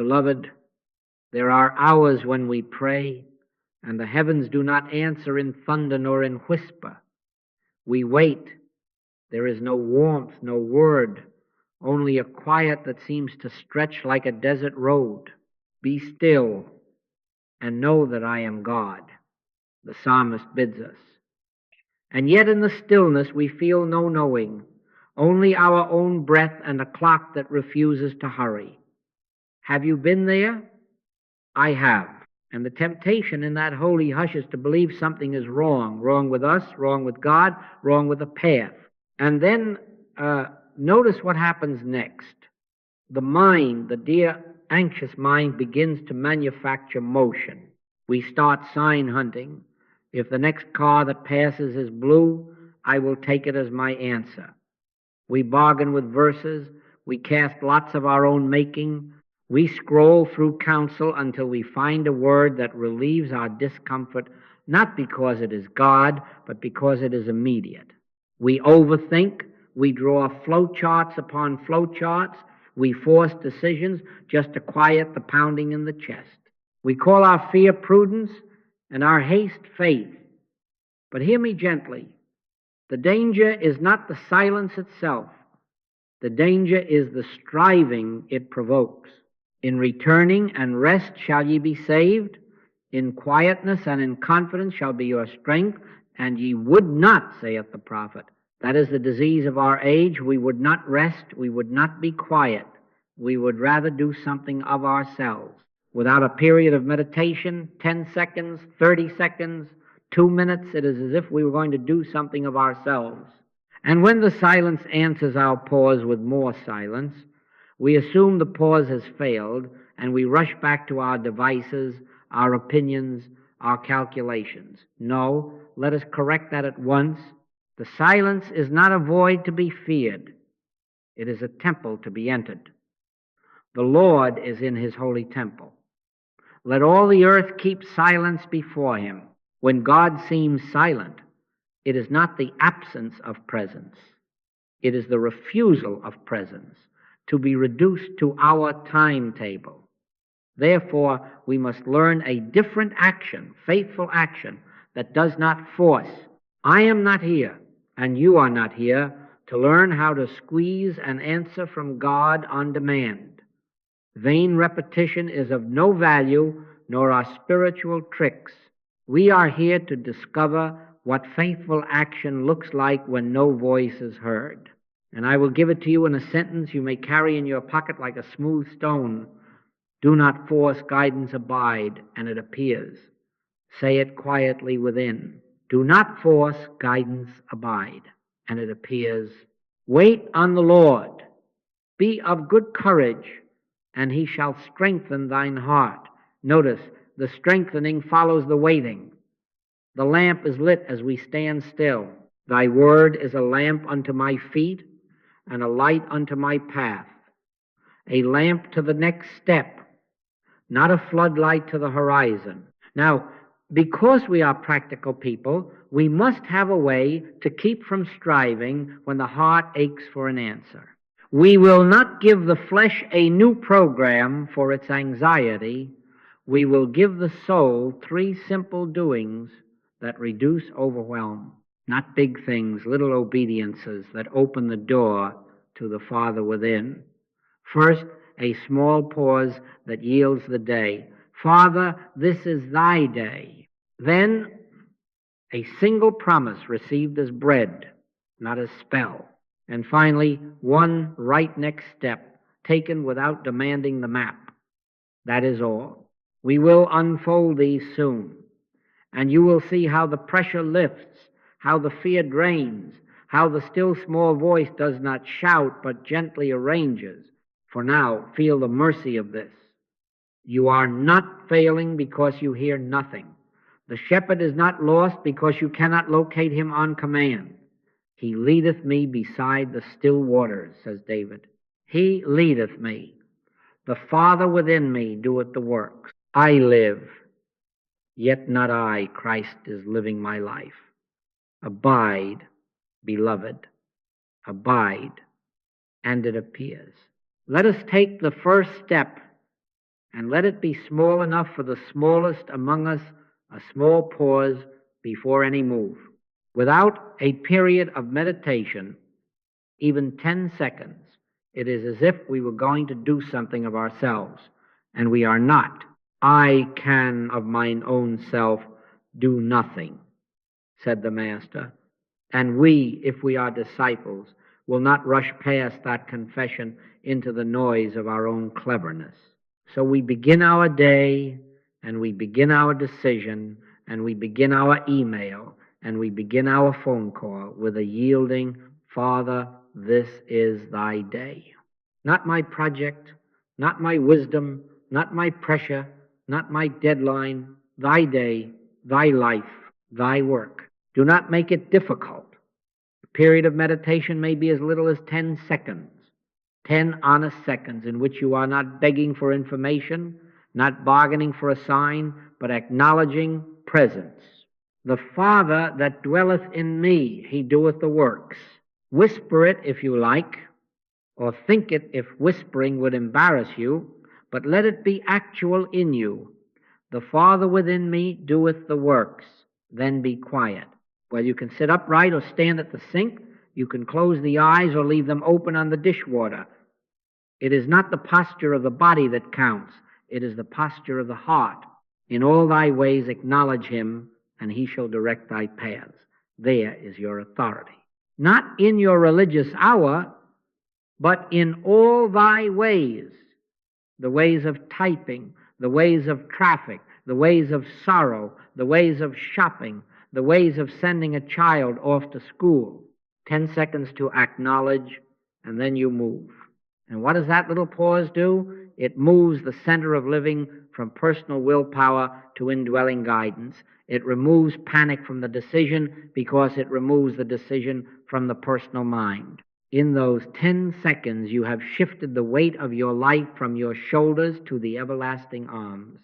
Beloved, there are hours when we pray, and the heavens do not answer in thunder nor in whisper. We wait. There is no warmth, no word, only a quiet that seems to stretch like a desert road. Be still and know that I am God, the psalmist bids us. And yet in the stillness we feel no knowing, only our own breath and a clock that refuses to hurry. Have you been there? I have. And the temptation in that holy hush is to believe something is wrong with us, wrong with God, wrong with the path. And then notice what happens next. The mind, the dear anxious mind, begins to manufacture motion. We start sign hunting. If the next car that passes is blue, I will take it as my answer. We bargain with verses. We cast lots of our own making. We scroll through counsel until we find a word that relieves our discomfort, not because it is God, but because it is immediate. We overthink. We draw flowcharts upon flowcharts. We force decisions just to quiet the pounding in the chest. We call our fear prudence and our haste faith. But hear me gently. The danger is not the silence itself. The danger is the striving it provokes. In returning and rest shall ye be saved. In quietness and in confidence shall be your strength. And ye would not, saith the prophet. That is the disease of our age. We would not rest. We would not be quiet. We would rather do something of ourselves. Without a period of meditation, 10 seconds, 30 seconds, 2 minutes, it is as if we were going to do something of ourselves. And when the silence answers our pause with more silence, we assume the pause has failed, and we rush back to our devices, our opinions, our calculations. No, let us correct that at once. The silence is not a void to be feared. It is a temple to be entered. The Lord is in his holy temple. Let all the earth keep silence before him. When God seems silent, it is not the absence of presence. It is the refusal of presence to be reduced to our timetable. Therefore, we must learn a different action, faithful action, that does not force. I am not here, and you are not here, to learn how to squeeze an answer from God on demand. Vain repetition is of no value, nor are spiritual tricks. We are here to discover what faithful action looks like when no voice is heard. And I will give it to you in a sentence you may carry in your pocket like a smooth stone. Do not force guidance, abide, and it appears. Say it quietly within. Do not force guidance, abide, and it appears. Wait on the Lord. Be of good courage, and he shall strengthen thine heart. Notice, the strengthening follows the waiting. The lamp is lit as we stand still. Thy word is a lamp unto my feet and a light unto my path. A lamp to the next step, not a floodlight to the horizon. Now, because we are practical people, we must have a way to keep from striving when the heart aches for an answer. We will not give the flesh a new program for its anxiety. We will give the soul 3 simple doings that reduce overwhelm. Not big things, little obediences that open the door to the Father within. First, a small pause that yields the day. Father, this is thy day. Then, a single promise received as bread, not as spell. And finally, one right next step, taken without demanding the map. That is all. We will unfold these soon, and you will see how the pressure lifts, how the fear drains, how the still small voice does not shout but gently arranges. For now, feel the mercy of this. You are not failing because you hear nothing. The shepherd is not lost because you cannot locate him on command. He leadeth me beside the still waters, says David. He leadeth me. The Father within me doeth the works. I live, yet not I. Christ is living my life. Abide, beloved. Abide, and it appears. Let us take the first step And let it be small enough for the smallest among us, a small pause before any move. Without a period of meditation, even 10 seconds, it is as if we were going to do something of ourselves, and we are not. I can of mine own self do nothing, said the Master. And we, if we are disciples, will not rush past that confession into the noise of our own cleverness. So we begin our day, and we begin our decision, and we begin our email, and we begin our phone call with a yielding, Father, this is thy day. Not my project, not my wisdom, not my pressure, not my deadline, thy day, thy life, thy work. Do not make it difficult. The period of meditation may be as little as 10 seconds, 10 honest seconds in which you are not begging for information, not bargaining for a sign, but acknowledging presence. The Father that dwelleth in me, he doeth the works. Whisper it if you like, or think it if whispering would embarrass you, but let it be actual in you. The Father within me doeth the works. Then be quiet. Well, you can sit upright or stand at the sink. You can close the eyes or leave them open on the dishwater. It is not the posture of the body that counts. It is the posture of the heart. In all thy ways acknowledge him, and he shall direct thy paths. There is your authority. Not in your religious hour, but in all thy ways. The ways of typing, the ways of traffic, the ways of sorrow, the ways of shopping, the ways of sending a child off to school. 10 seconds to acknowledge, and then you move. And what does that little pause do? It moves the center of living from personal willpower to indwelling guidance. It removes panic from the decision because it removes the decision from the personal mind. In those 10 seconds, you have shifted the weight of your life from your shoulders to the everlasting arms.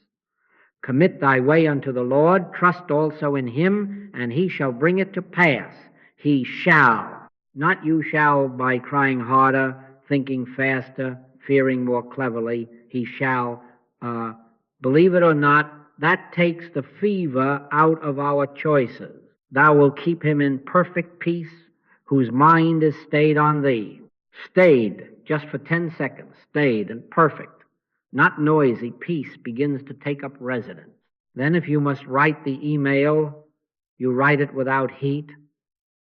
Commit thy way unto the Lord, trust also in him, and he shall bring it to pass. He shall. Not you shall by crying harder, thinking faster, fearing more cleverly. He shall. Believe it or not, that takes the fever out of our choices. Thou wilt keep him in perfect peace, whose mind is stayed on thee. Stayed, just for 10 seconds, stayed and perfect. Not noisy, peace begins to take up residence. Then if you must write the email, you write it without heat.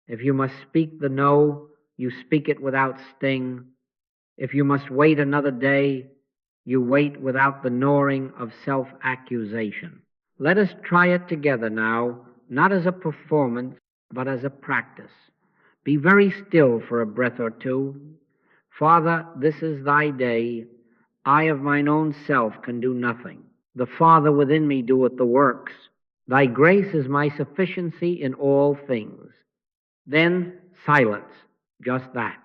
If you must speak the no, you speak it without sting. If you must wait another day, you wait without the gnawing of self-accusation. Let us try it together now, not as a performance, but as a practice. Be very still for a breath or two. Father, this is thy day. I of mine own self can do nothing. The Father within me doeth the works. Thy grace is my sufficiency in all things. Then silence, just that.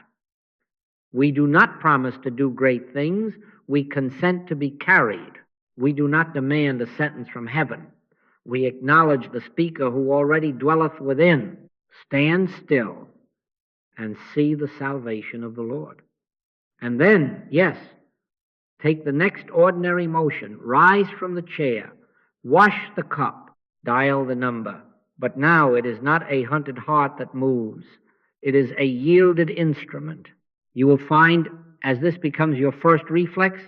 We do not promise to do great things. We consent to be carried. We do not demand a sentence from heaven. We acknowledge the speaker who already dwelleth within. Stand still and see the salvation of the Lord. And then, yes, take the next ordinary motion. Rise from the chair. Wash the cup. Dial the number. But now it is not a hunted heart that moves. It is a yielded instrument. You will find, as this becomes your first reflex,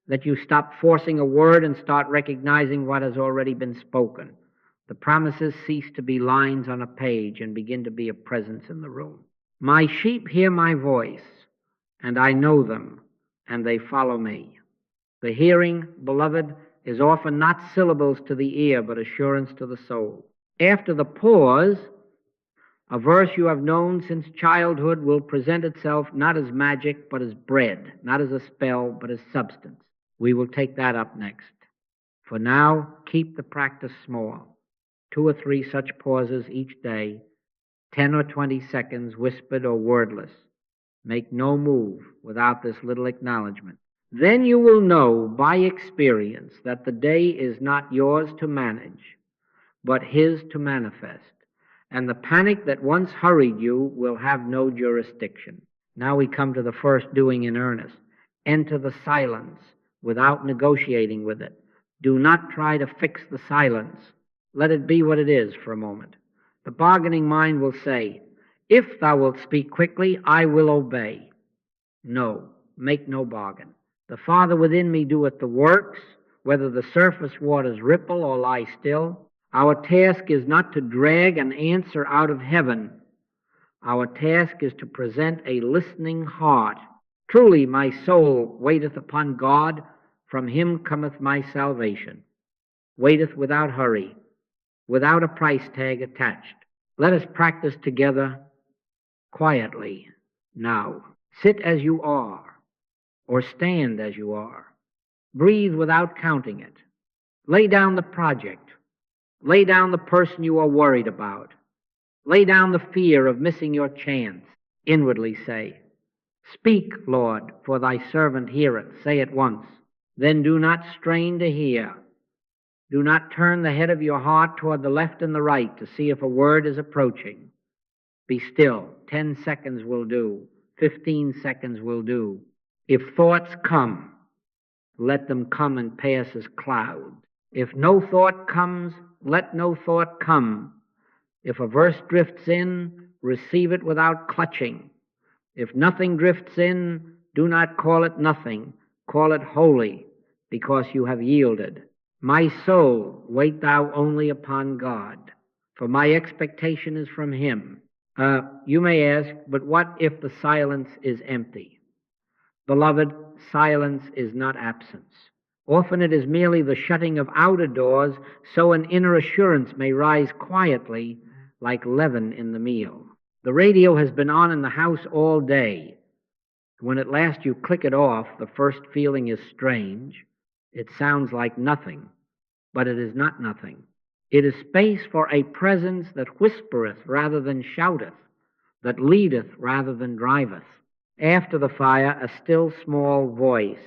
that you stop forcing a word and start recognizing what has already been spoken. The promises cease to be lines on a page and begin to be a presence in the room. My sheep hear my voice, and I know them, and they follow me. The hearing, beloved, is often not syllables to the ear, but assurance to the soul. After the pause, a verse you have known since childhood will present itself not as magic, but as bread, not as a spell, but as substance. We will take that up next. For now, keep the practice small. 2 or 3 such pauses each day, 10 or 20 seconds, whispered or wordless. Make no move without this little acknowledgement. Then you will know by experience that the day is not yours to manage, but his to manifest. And the panic that once hurried you will have no jurisdiction. Now we come to the first doing in earnest. Enter the silence without negotiating with it. Do not try to fix the silence. Let it be what it is for a moment. The bargaining mind will say, if thou wilt speak quickly, I will obey. No, make no bargain. The Father within me doeth the works, whether the surface waters ripple or lie still. Our task is not to drag an answer out of heaven. Our task is to present a listening heart. Truly my soul waiteth upon God, from him cometh my salvation. Waiteth without hurry, without a price tag attached. Let us practice together quietly now. Sit as you are, or stand as you are. Breathe without counting it. Lay down the project. Lay down the person you are worried about. Lay down the fear of missing your chance. Inwardly say, speak, Lord, for thy servant heareth. Say it once. Then do not strain to hear. Do not turn the head of your heart toward the left and the right to see if a word is approaching. Be still. 10 seconds will do. 15 seconds will do. If thoughts come, let them come and pass as clouds. If no thought comes, let no thought come. If a verse drifts in, receive it without clutching. If nothing drifts in, do not call it nothing. Call it holy, because you have yielded. My soul, wait thou only upon God, for my expectation is from him. You may ask, but what if the silence is empty? Beloved, silence is not absence. Often it is merely the shutting of outer doors, so an inner assurance may rise quietly like leaven in the meal. The radio has been on in the house all day. When at last you click it off, the first feeling is strange. It sounds like nothing, but it is not nothing. It is space for a presence that whispereth rather than shouteth, that leadeth rather than driveth. After the fire, a still small voice.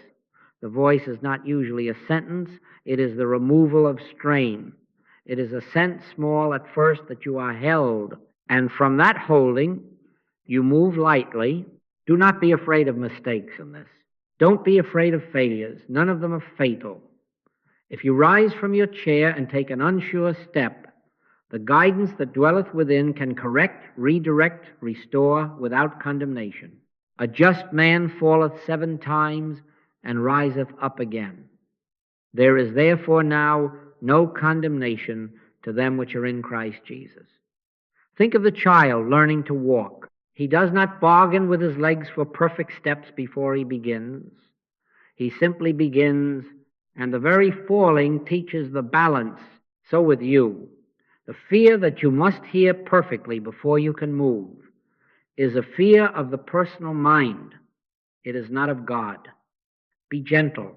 The voice is not usually a sentence. It is the removal of strain. It is a sense small at first that you are held, and from that holding, you move lightly. Do not be afraid of mistakes in this. Don't be afraid of failures. None of them are fatal. If you rise from your chair and take an unsure step, the guidance that dwelleth within can correct, redirect, restore without condemnation. A just man falleth 7 times and riseth up again. There is therefore now no condemnation to them which are in Christ Jesus. Think of the child learning to walk. He does not bargain with his legs for perfect steps before he begins. He simply begins, and the very falling teaches the balance. So with you, the fear that you must hear perfectly before you can move is a fear of the personal mind. It is not of God. Be gentle.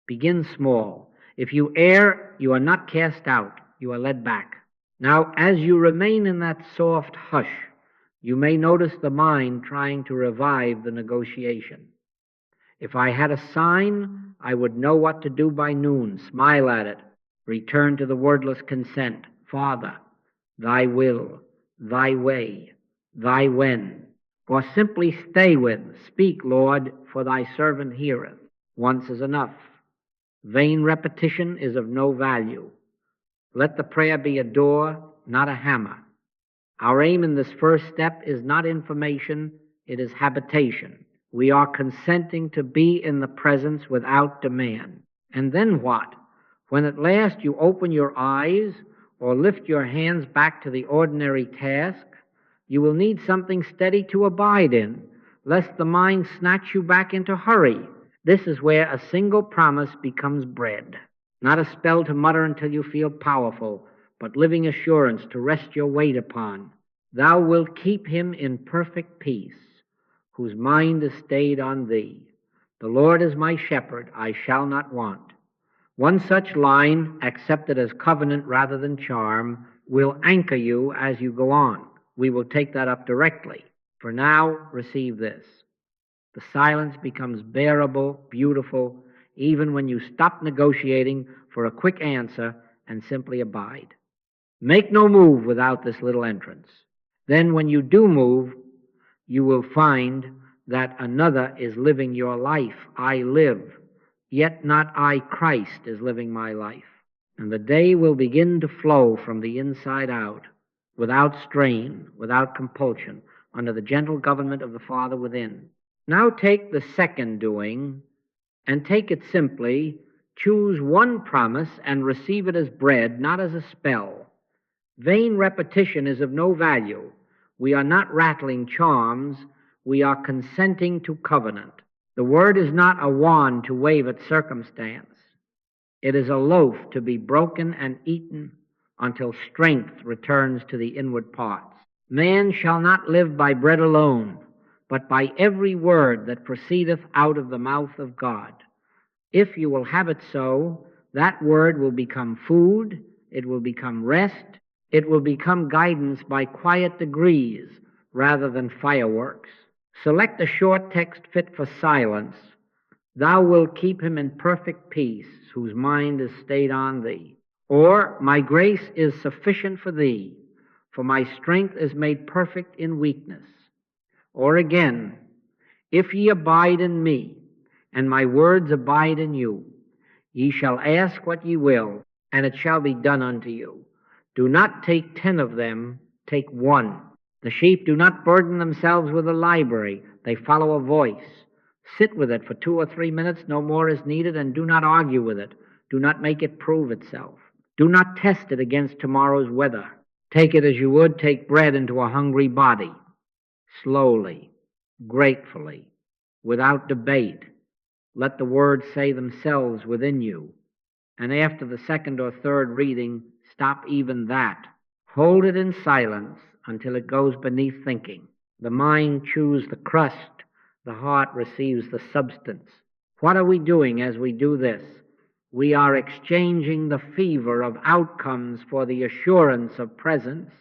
Begin small. If you err, you are not cast out. You are led back. Now, as you remain in that soft hush, you may notice the mind trying to revive the negotiation. If I had a sign, I would know what to do by noon. Smile at it. Return to the wordless consent. Father, thy will, thy way, thy when. Or simply stay with, speak, Lord, for thy servant heareth. Once is enough. Vain repetition is of no value. Let the prayer be a door, not a hammer. Our aim in this first step is not information, it is habitation. We are consenting to be in the presence without demand. And then what? When at last you open your eyes or lift your hands back to the ordinary task, you will need something steady to abide in, lest the mind snatch you back into hurry. This is where a single promise becomes bread. Not a spell to mutter until you feel powerful, but living assurance to rest your weight upon. Thou wilt keep him in perfect peace, whose mind is stayed on thee. The Lord is my shepherd, I shall not want. One such line, accepted as covenant rather than charm, will anchor you as you go on. We will take that up directly. For now, receive this. The silence becomes bearable, beautiful, even when you stop negotiating for a quick answer and simply abide. Make no move without this little entrance. Then when you do move, you will find that another is living your life. I live. yet not I, Christ, is living my life. And the day will begin to flow from the inside out, without strain, without compulsion, under the gentle government of the Father within. Now take the second doing and take it simply. Choose one promise and receive it as bread, not as a spell. Vain repetition is of no value. We are not rattling charms. We are consenting to covenant. The word is not a wand to wave at circumstance. It is a loaf to be broken and eaten until strength returns to the inward parts. Man shall not live by bread alone, but by every word that proceedeth out of the mouth of God. If you will have it so, that word will become food, it will become rest, it will become guidance by quiet degrees rather than fireworks. Select a short text fit for silence. Thou wilt keep him in perfect peace, whose mind is stayed on thee. Or, my grace is sufficient for thee, for my strength is made perfect in weakness. Or again, if ye abide in me, and my words abide in you, ye shall ask what ye will, and it shall be done unto you. Do not take 10 of them, take one. The sheep do not burden themselves with a library, they follow a voice. Sit with it for 2 or 3 minutes, no more is needed, and do not argue with it. Do not make it prove itself. Do not test it against tomorrow's weather. Take it as you would take bread into a hungry body, slowly, gratefully, without debate. Let the words say themselves within you. And after the second or third reading, stop even that. Hold it in silence until it goes beneath thinking. The mind chews the crust, the heart receives the substance. What are we doing as we do this? We are exchanging the fever of outcomes for the assurance of presence.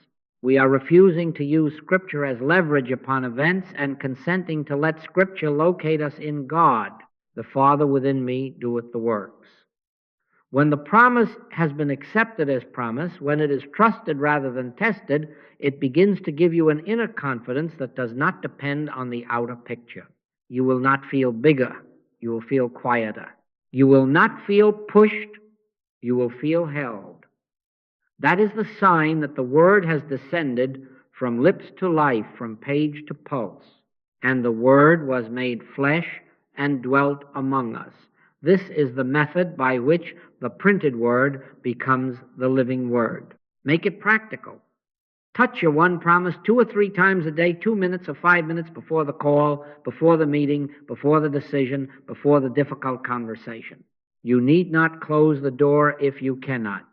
We are refusing to use Scripture as leverage upon events and consenting to let Scripture locate us in God. The Father within me doeth the works. When the promise has been accepted as promise, when it is trusted rather than tested, it begins to give you an inner confidence that does not depend on the outer picture. You will not feel bigger. You will feel quieter. You will not feel pushed. You will feel held. That is the sign that the Word has descended from lips to life, from page to pulse, and the Word was made flesh and dwelt among us. This is the method by which the printed word becomes the living word. Make it practical. Touch your one promise 2 or 3 times a day, 2 minutes or 5 minutes before the call, before the meeting, before the decision, before the difficult conversation. You need not close the door if you cannot.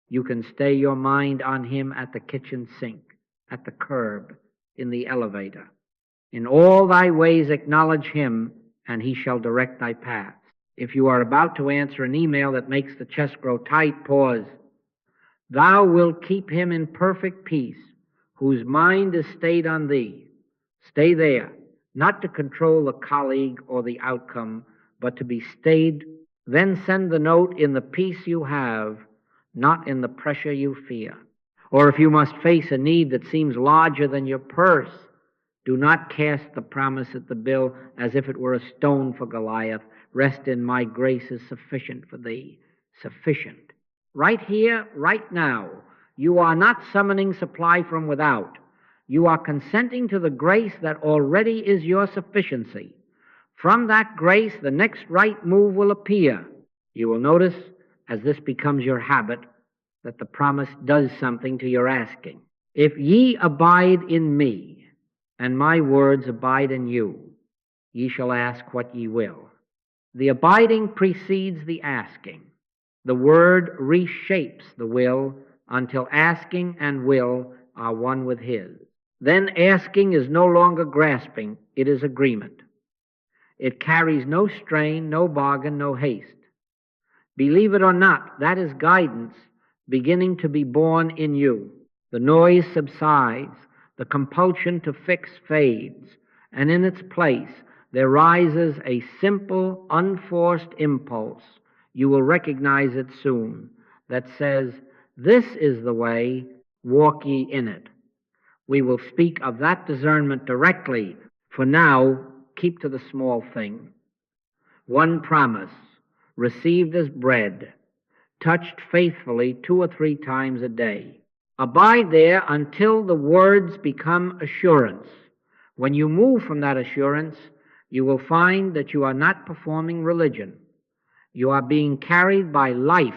You can stay your mind on him at the kitchen sink, at the curb, in the elevator. In all thy ways acknowledge him, and he shall direct thy paths. If you are about to answer an email that makes the chest grow tight, pause. Thou wilt keep him in perfect peace, whose mind is stayed on thee. Stay there, not to control the colleague or the outcome, but to be stayed. Then send the note in the peace you have, not in the pressure you fear. Or if you must face a need that seems larger than your purse, do not cast the promise at the bill as if it were a stone for Goliath. Rest in my grace is sufficient for thee. Sufficient. Right here, right now, you are not summoning supply from without. You are consenting to the grace that already is your sufficiency. From that grace, the next right move will appear. You will notice, as this becomes your habit, that the promise does something to your asking. If ye abide in me, and my words abide in you, ye shall ask what ye will. The abiding precedes the asking. The word reshapes the will until asking and will are one with his. Then asking is no longer grasping, it is agreement. It carries no strain, no bargain, no haste. Believe it or not, that is guidance beginning to be born in you. The noise subsides, the compulsion to fix fades, and in its place there rises a simple, unforced impulse. You will recognize it soon, that says, this is the way, walk ye in it. We will speak of that discernment directly. For now, keep to the small thing. One promise, received as bread, touched faithfully 2 or 3 times a day. Abide there until the words become assurance. When you move from that assurance, you will find that you are not performing religion. You are being carried by life,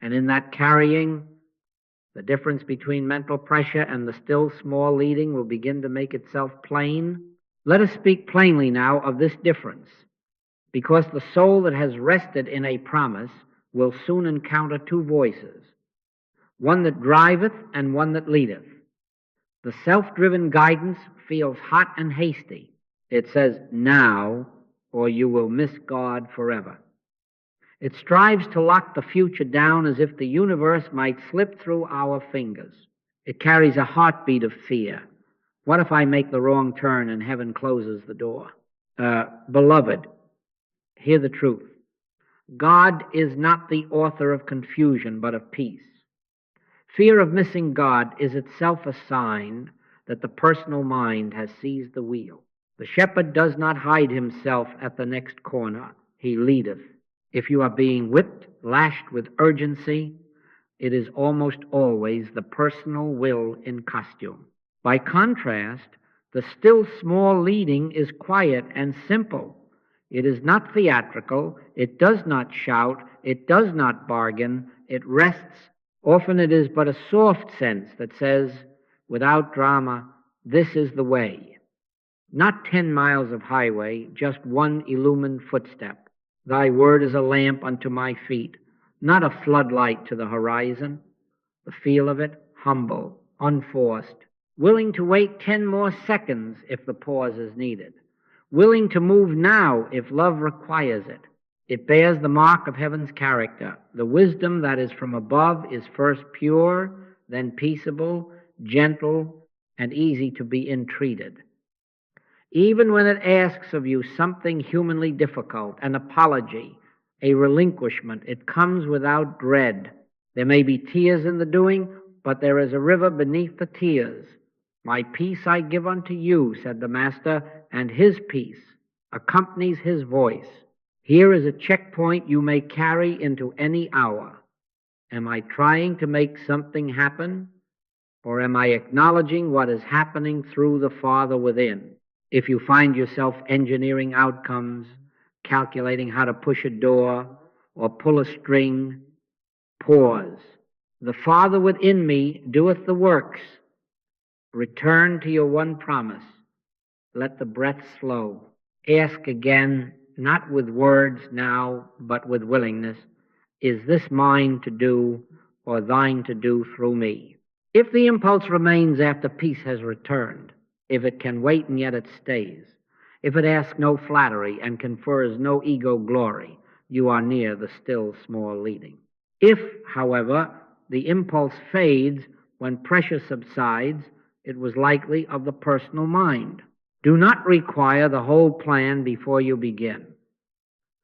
and in that carrying, the difference between mental pressure and the still small leading will begin to make itself plain. Let us speak plainly now of this difference, because the soul that has rested in a promise will soon encounter two voices, one that driveth and one that leadeth. The self-driven guidance feels hot and hasty. It says, now, or you will miss God forever. It strives to lock the future down as if the universe might slip through our fingers. It carries a heartbeat of fear. What if I make the wrong turn and heaven closes the door? Beloved, hear the truth. God is not the author of confusion, but of peace. Fear of missing God is itself a sign that the personal mind has seized the wheel. The shepherd does not hide himself at the next corner. He leadeth. If you are being whipped, lashed with urgency, it is almost always the personal will in costume. By contrast, the still small leading is quiet and simple. It is not theatrical. It does not shout. It does not bargain. It rests. Often it is but a soft sense that says, without drama, this is the way. Not 10 miles of highway, just one illumined footstep. Thy word is a lamp unto my feet, not a floodlight to the horizon. The feel of it, humble, unforced, willing to wait 10 more seconds if the pause is needed, willing to move now if love requires it. It bears the mark of heaven's character. The wisdom that is from above is first pure, then peaceable, gentle, and easy to be entreated. Even when it asks of you something humanly difficult, an apology, a relinquishment, it comes without dread. There may be tears in the doing, but there is a river beneath the tears. My peace I give unto you, said the Master, and his peace accompanies his voice. Here is a checkpoint you may carry into any hour. Am I trying to make something happen, or am I acknowledging what is happening through the Father within? If you find yourself engineering outcomes, calculating how to push a door or pull a string, pause. The Father within me doeth the works. Return to your one promise. Let the breath flow. Ask again, not with words now, but with willingness, is this mine to do or thine to do through me? If the impulse remains after peace has returned, if it can wait and yet it stays, if it asks no flattery and confers no ego glory, you are near the still small leading. If, however, the impulse fades when pressure subsides, it was likely of the personal mind. Do not require the whole plan before you begin.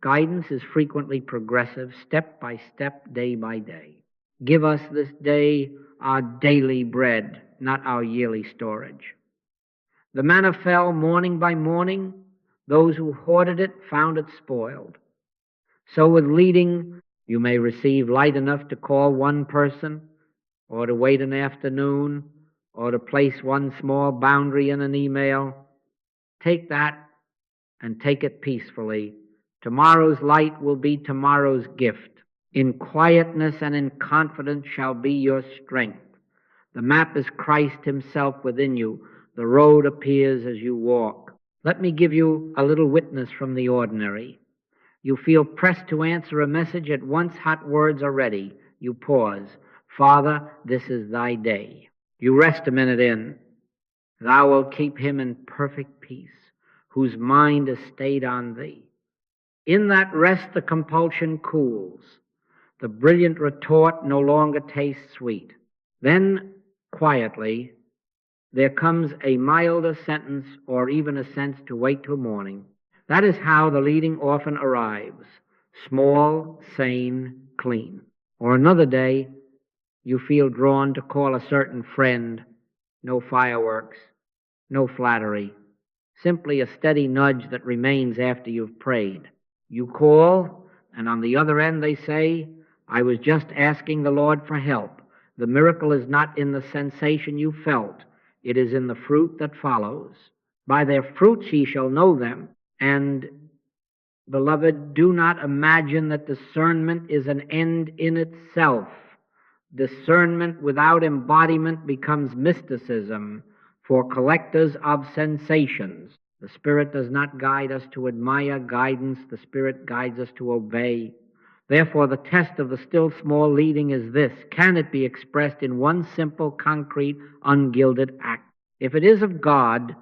Guidance is frequently progressive, step by step, day by day. Give us this day our daily bread, not our yearly storage. The manna fell morning by morning. Those who hoarded it found it spoiled. So with leading, you may receive light enough to call one person, or to wait an afternoon, or to place one small boundary in an email. Take that and take it peacefully. Tomorrow's light will be tomorrow's gift. In quietness and in confidence shall be your strength. The map is Christ himself within you. The road appears as you walk. Let me give you a little witness from the ordinary. You feel pressed to answer a message. At once hot words are ready. You pause. Father, this is thy day. You rest a minute in. Thou wilt keep him in perfect peace, whose mind is stayed on thee. In that rest the compulsion cools. The brilliant retort no longer tastes sweet. Then, quietly, there comes a milder sentence or even a sense to wait till morning. That is how the leading often arrives, small, sane, clean. Or another day, you feel drawn to call a certain friend. No fireworks, no flattery, simply a steady nudge that remains after you've prayed. You call, And on the other end, they say, I was just asking the Lord for help. The miracle is not in the sensation you felt. It is in the fruit that follows. By their fruits ye shall know them. And, beloved, do not imagine that discernment is an end in itself. Discernment without embodiment becomes mysticism for collectors of sensations. The Spirit does not guide us to admire guidance. The Spirit guides us to obey. Therefore, the test of the still small leading is this: can it be expressed in one simple, concrete, ungilded act? If it is of God,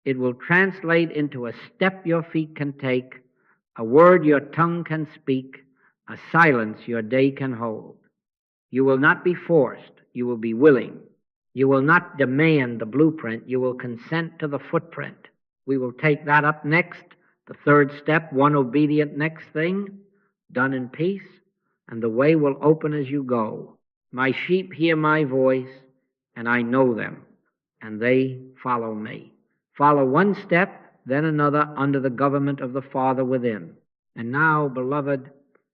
it will translate into a step your feet can take, a word your tongue can speak, a silence your day can hold. You will not be forced. You will be willing. You will not demand the blueprint. You will consent to the footprint. We will take that up next. The third step, one obedient next thing, done in peace, and the way will open as you go. My sheep hear my voice, and I know them, and they follow me. Follow one step, then another, under the government of the Father within. And now, beloved,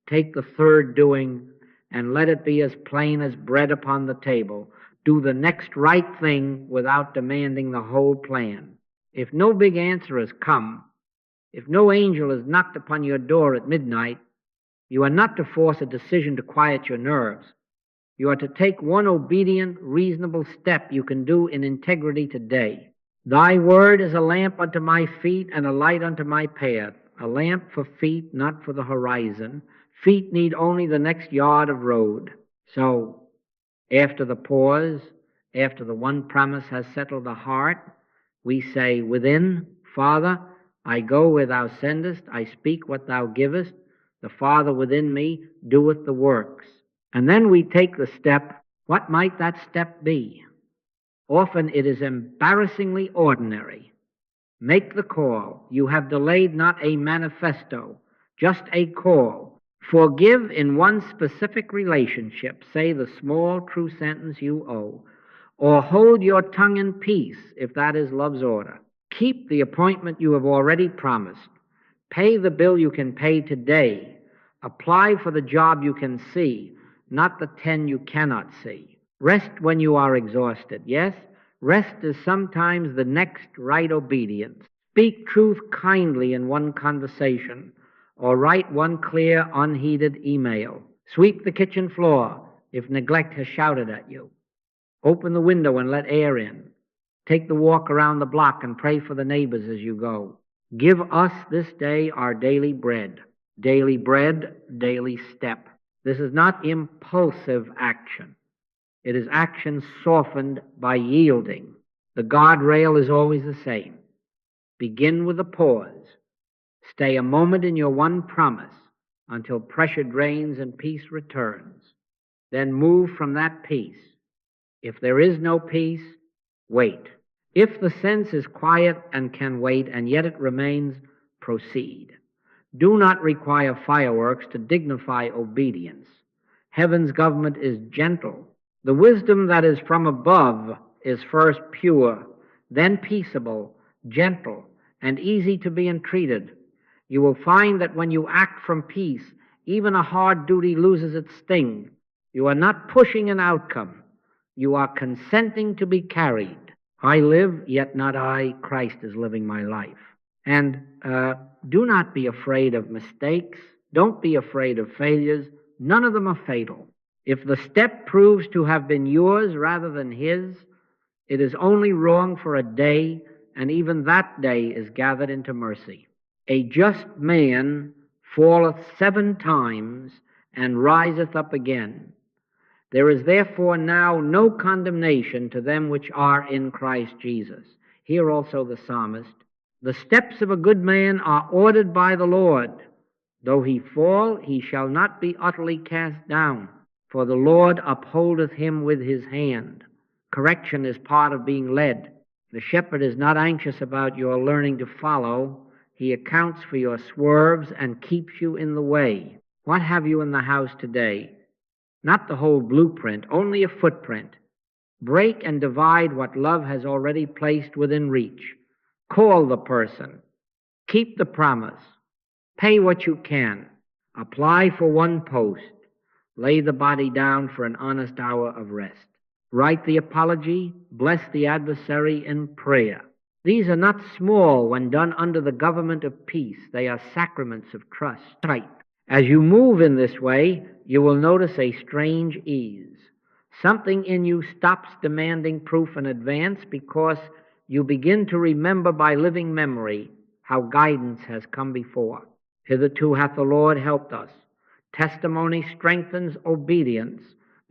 take the third doing, and let it be as plain as bread upon the table. Do the next right thing without demanding the whole plan. If no big answer has come, if no angel has knocked upon your door at midnight, you are not to force a decision to quiet your nerves. You are to take one obedient, reasonable step you can do in integrity today. Thy word is a lamp unto my feet and a light unto my path. A lamp for feet, not for the horizon. Feet need only the next yard of road. So, after the pause, after the one promise has settled the heart, we say within, Father, I go where thou sendest, I speak what thou givest, the Father within me doeth the works. And then we take the step. What might that step be? Often it is embarrassingly ordinary. Make the call. You have delayed not a manifesto, just a call. Forgive in one specific relationship, say the small true sentence you owe, or hold your tongue in peace if that is love's order. Keep the appointment you have already promised. Pay the bill you can pay today. Apply for the job you can see, not the 10 you cannot see. Rest when you are exhausted. Yes, rest is sometimes the next right obedience. Speak truth kindly in one conversation, or write one clear, unheeded email. Sweep the kitchen floor if neglect has shouted at you. Open the window and let air in. Take the walk around the block and pray for the neighbors as you go. Give us this day our daily bread. Daily bread, daily step. This is not impulsive action. It is action softened by yielding. The guardrail is always the same. Begin with a pause. Stay a moment in your one promise until pressure drains and peace returns. Then move from that peace. If there is no peace, wait. If the sense is quiet and can wait, and yet it remains, proceed. Do not require fireworks to dignify obedience. Heaven's government is gentle. The wisdom that is from above is first pure, then peaceable, gentle, and easy to be entreated. You will find that when you act from peace, even a hard duty loses its sting. You are not pushing an outcome. You are consenting to be carried. I live, yet not I. Christ is living my life. And do not be afraid of mistakes. Don't be afraid of failures. None of them are fatal. If the step proves to have been yours rather than his, it is only wrong for a day, and even that day is gathered into mercy. A just man falleth 7 times and riseth up again. There is therefore now no condemnation to them which are in Christ Jesus. Here also the psalmist, the steps of a good man are ordered by the Lord. Though he fall, he shall not be utterly cast down, for the Lord upholdeth him with his hand. Correction is part of being led. The shepherd is not anxious about your learning to follow. He accounts for your swerves and keeps you in the way. What have you in the house today? Not the whole blueprint, only a footprint. Break and divide what love has already placed within reach. Call the person. Keep the promise. Pay what you can. Apply for one post. Lay the body down for an honest hour of rest. Write the apology. Bless the adversary in prayer. These are not small when done under the government of peace. They are sacraments of trust. As you move in this way, you will notice a strange ease. Something in you stops demanding proof in advance because you begin to remember by living memory how guidance has come before. Hitherto hath the Lord helped us. Testimony strengthens obedience,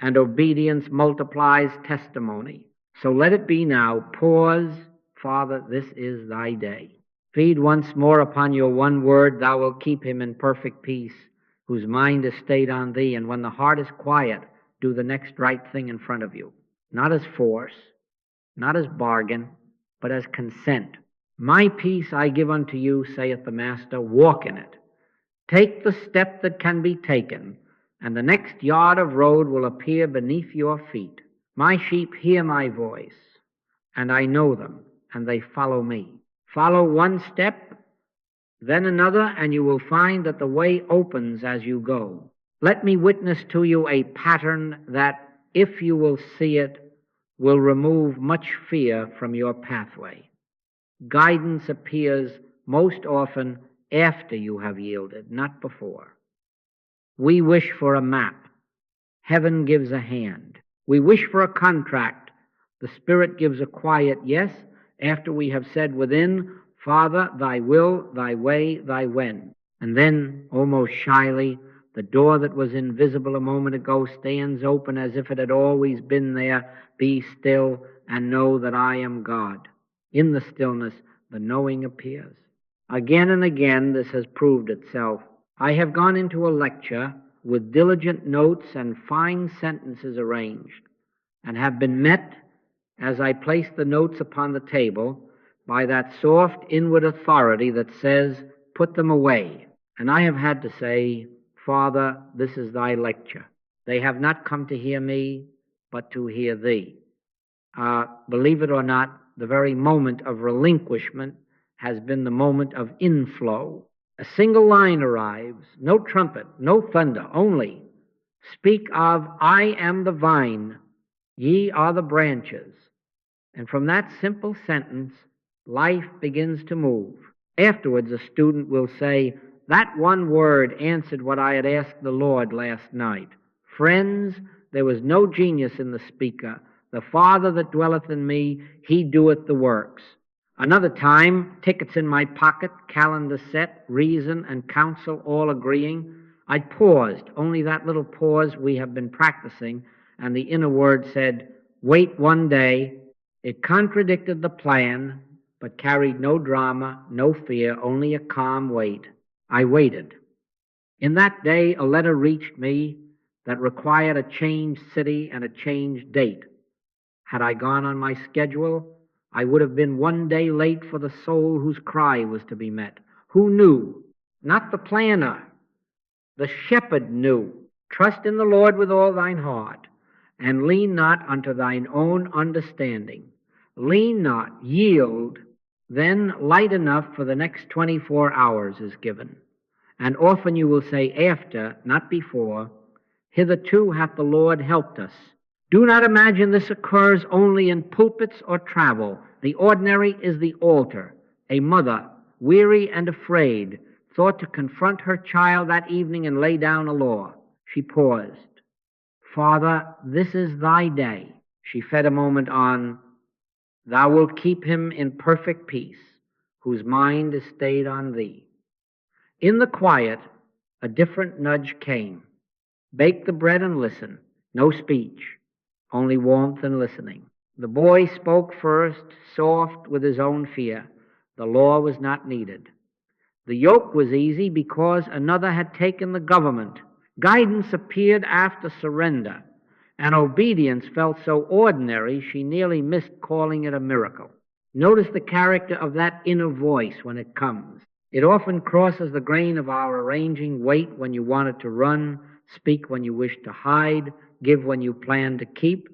and obedience multiplies testimony. So let it be now. Pause. Father, this is thy day. Feed once more upon your one word. Thou wilt keep him in perfect peace, whose mind is stayed on thee. And when the heart is quiet, do the next right thing in front of you. Not as force, not as bargain, but as consent. My peace I give unto you, saith the Master. Walk in it. Take the step that can be taken, and the next yard of road will appear beneath your feet. My sheep hear my voice, and I know them, and they follow me. Follow one step, then another, and you will find that the way opens as you go. Let me witness to you a pattern that, if you will see it, will remove much fear from your pathway. Guidance appears most often after you have yielded, not before. We wish for a map. Heaven gives a hand. We wish for a contract. The Spirit gives a quiet yes after we have said within, Father, thy will, thy way, thy when. And then, almost shyly, the door that was invisible a moment ago stands open as if it had always been there. Be still and know that I am God. In the stillness, the knowing appears. Again and again this has proved itself. I have gone into a lecture with diligent notes and fine sentences arranged, and have been met, as I place the notes upon the table, by that soft inward authority that says, put them away. And I have had to say, Father, this is thy lecture. They have not come to hear me, but to hear thee. Believe it or not, the very moment of relinquishment has been the moment of inflow. A single line arrives, no trumpet, no thunder, only speak of, I am the vine, ye are the branches. And from that simple sentence, life begins to move. Afterwards, a student will say, that one word answered what I had asked the Lord last night. Friends, there was no genius in the speaker. The Father that dwelleth in me, he doeth the works. Another time, tickets in my pocket, calendar set, reason and counsel all agreeing. I paused, only that little pause we have been practicing, and the inner word said, wait one day. It contradicted the plan, but carried no drama, no fear, only a calm wait. I waited. In that day, a letter reached me that required a changed city and a changed date. Had I gone on my schedule, I would have been one day late for the soul whose cry was to be met. Who knew? Not the planner. The shepherd knew. Trust in the Lord with all thine heart, and lean not unto thine own understanding. Lean not, yield, then light enough for the next 24 hours is given. And often you will say after, not before, hitherto hath the Lord helped us. Do not imagine this occurs only in pulpits or travel. The ordinary is the altar. A mother, weary and afraid, thought to confront her child that evening and lay down a law. She paused. Father, this is thy day. She fed a moment on, thou wilt keep him in perfect peace, whose mind is stayed on thee. In the quiet, a different nudge came. Bake the bread and listen. No speech, only warmth and listening. The boy spoke first, soft with his own fear. The law was not needed. The yoke was easy because another had taken the government. Guidance appeared after surrender, and obedience felt so ordinary she nearly missed calling it a miracle. Notice the character of that inner voice when it comes. It often crosses the grain of our arranging, wait when you wanted to run, speak when you wish to hide, give when you plan to keep.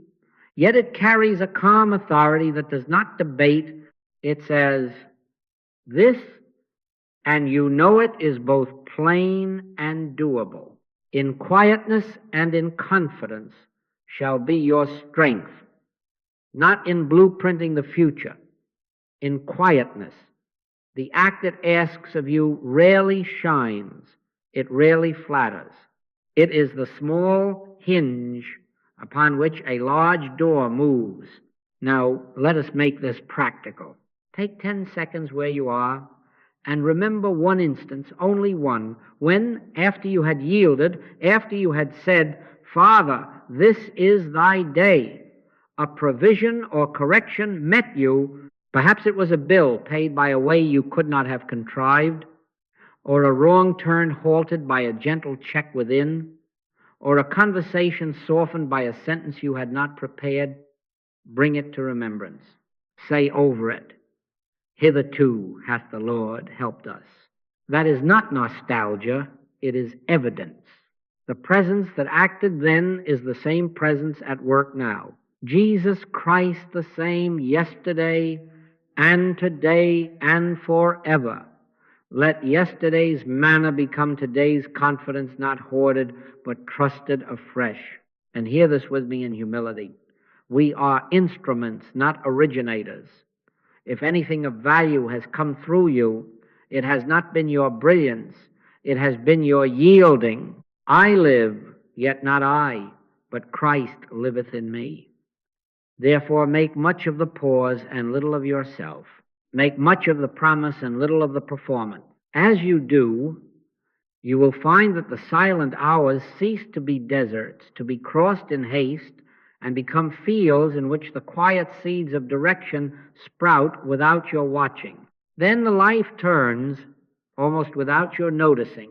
Yet it carries a calm authority that does not debate. It says, this and you know it is both plain and doable. In quietness and in confidence shall be your strength, not in blueprinting the future. In quietness, the act it asks of you rarely shines, it rarely flatters. It is the small hinge upon which a large door moves. Now, let us make this practical. Take 10 seconds where you are and remember one instance, only one, when, after you had yielded, after you had said, Father, this is thy day, a provision or correction met you. Perhaps it was a bill paid by a way you could not have contrived, or a wrong turn halted by a gentle check within, or a conversation softened by a sentence you had not prepared. Bring it to remembrance. Say over it, hitherto hath the Lord helped us. That is not nostalgia, it is evidence. The presence that acted then is the same presence at work now. Jesus Christ the same yesterday and today and forever. Let yesterday's manna become today's confidence, not hoarded, but trusted afresh. And hear this with me in humility. We are instruments, not originators. If anything of value has come through you, it has not been your brilliance, it has been your yielding. I live, yet not I, but Christ liveth in me. Therefore make much of the pause and little of yourself. Make much of the promise and little of the performance. As you do, you will find that the silent hours cease to be deserts, to be crossed in haste, and become fields in which the quiet seeds of direction sprout without your watching. Then the life turns, almost without your noticing,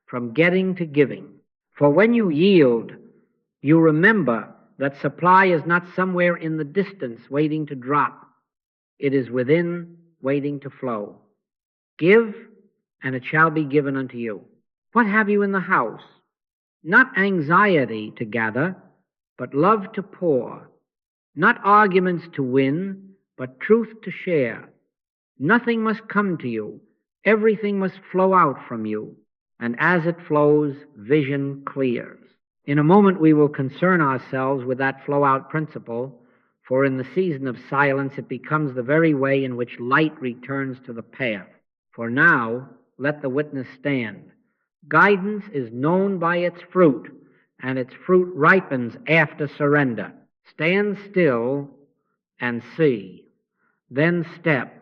from getting to giving. For when you yield, you remember that supply is not somewhere in the distance waiting to drop. It is within, waiting to flow. Give, and it shall be given unto you. What have you in the house? Not anxiety to gather, but love to pour. Not arguments to win, but truth to share. Nothing must come to you. Everything must flow out from you. And as it flows, vision clears. In a moment we will concern ourselves with that flow-out principle, for in the season of silence it becomes the very way in which light returns to the path. For now, let the witness stand. Guidance is known by its fruit, and its fruit ripens after surrender. Stand still and see. Then step,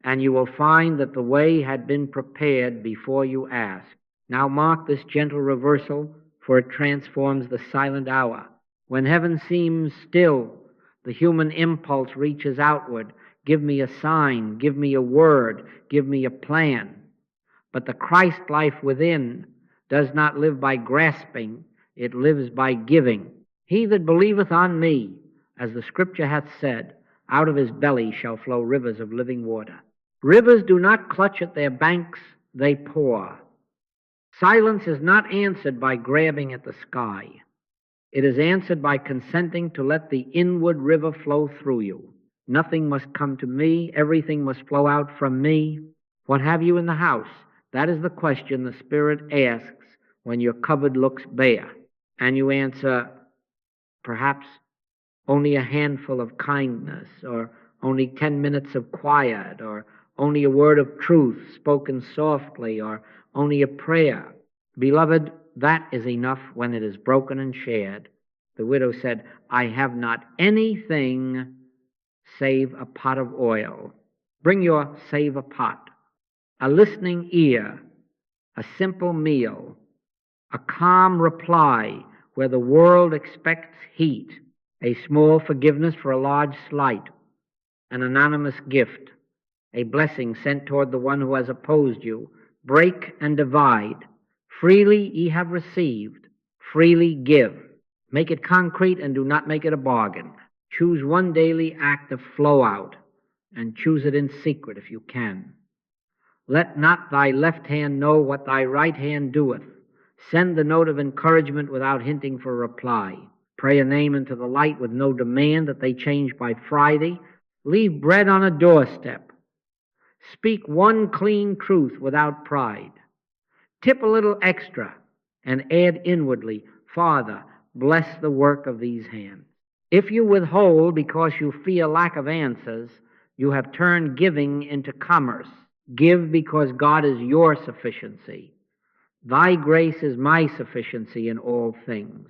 and you will find that the way had been prepared before you asked. Now mark this gentle reversal, for it transforms the silent hour. When heaven seems still, the human impulse reaches outward. Give me a sign, give me a word, give me a plan. But the Christ life within does not live by grasping, it lives by giving. He that believeth on me, as the Scripture hath said, out of his belly shall flow rivers of living water. Rivers do not clutch at their banks, they pour. Silence is not answered by grabbing at the sky. It is answered by consenting to let the inward river flow through you. Nothing must come to me, everything must flow out from me. What have you in the house? That is the question the Spirit asks when your cupboard looks bare. And you answer, perhaps only a handful of kindness, or only 10 minutes of quiet, or only a word of truth spoken softly, or only a prayer. Beloved, that is enough when it is broken and shared. The widow said, I have not anything save a pot of oil. Bring your save a pot. A listening ear, a simple meal, a calm reply where the world expects heat, a small forgiveness for a large slight, an anonymous gift, a blessing sent toward the one who has opposed you. Break and divide. Freely ye have received, freely give. Make it concrete and do not make it a bargain. Choose one daily act of flow out, and choose it in secret if you can. Let not thy left hand know what thy right hand doeth. Send the note of encouragement without hinting for a reply. Pray a name into the light with no demand that they change by Friday. Leave bread on a doorstep. Speak one clean truth without pride. Tip a little extra and add inwardly, Father, bless the work of these hands. If you withhold because you fear lack of answers, you have turned giving into commerce. Give because God is your sufficiency. Thy grace is my sufficiency in all things.